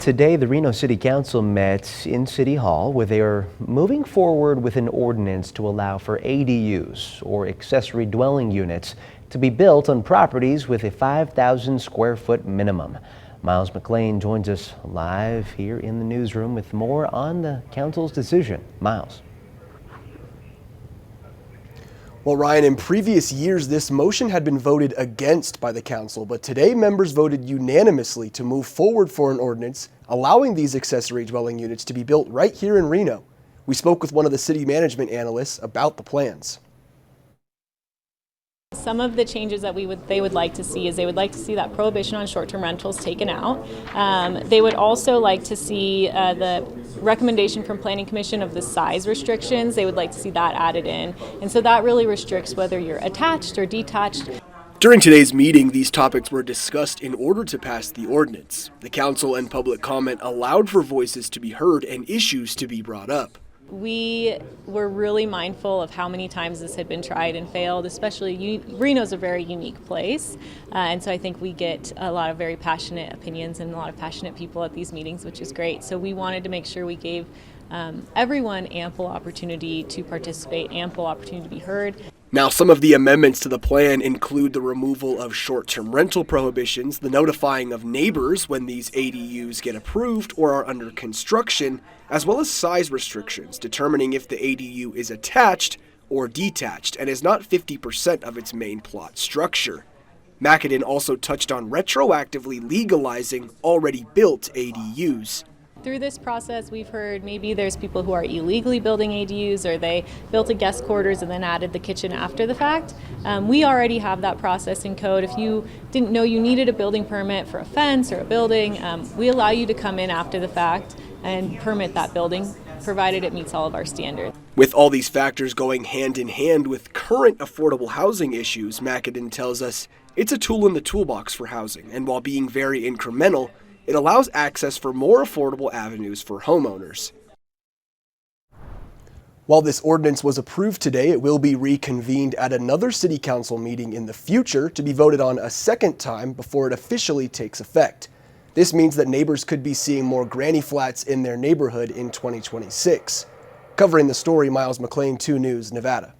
Today, the Reno City Council met in City Hall where they are moving forward with an ordinance to allow for ADUs, or accessory dwelling units, to be built on properties with a 5,000 square foot minimum. Miles McLean joins us live here in the newsroom with more on the council's decision. Miles. Well, Ryan, in previous years, this motion had been voted against by the council, but today members voted unanimously to move forward for an ordinance allowing these accessory dwelling units to be built right here in Reno. We spoke with one of the city management analysts about the plans. Some of the changes that they would like to see is they would like to see that prohibition on short-term rentals taken out. They would also like to see the recommendation from Planning Commission of the size restrictions. They would like to see that added in. And so that really restricts whether you're attached or detached. During today's meeting, these topics were discussed in order to pass the ordinance. The council and public comment allowed for voices to be heard and issues to be brought up. We were really mindful of how many times this had been tried and failed, especially Reno's a very unique place. And so I think we get a lot of very passionate opinions and a lot of passionate people at these meetings, which is great. So we wanted to make sure we gave everyone ample opportunity to participate, ample opportunity to be heard. Now, some of the amendments to the plan include the removal of short-term rental prohibitions, the notifying of neighbors when these ADUs get approved or are under construction, as well as size restrictions, determining if the ADU is attached or detached and is not 50% of its main plot structure. McAdin also touched on retroactively legalizing already built ADUs. Through this process, we've heard maybe there's people who are illegally building ADUs, or they built a guest quarters and then added the kitchen after the fact. We already have that process in code. If you didn't know you needed a building permit for a fence or a building, we allow you to come in after the fact and permit that building, provided it meets all of our standards. With all these factors going hand in hand with current affordable housing issues, McAdin tells us it's a tool in the toolbox for housing, and while being very incremental, it allows access for more affordable avenues for homeowners. While this ordinance was approved today, it will be reconvened at another city council meeting in the future to be voted on a second time before it officially takes effect. This means that neighbors could be seeing more granny flats in their neighborhood in 2026. Covering the story, Miles McLean, 2 News, Nevada.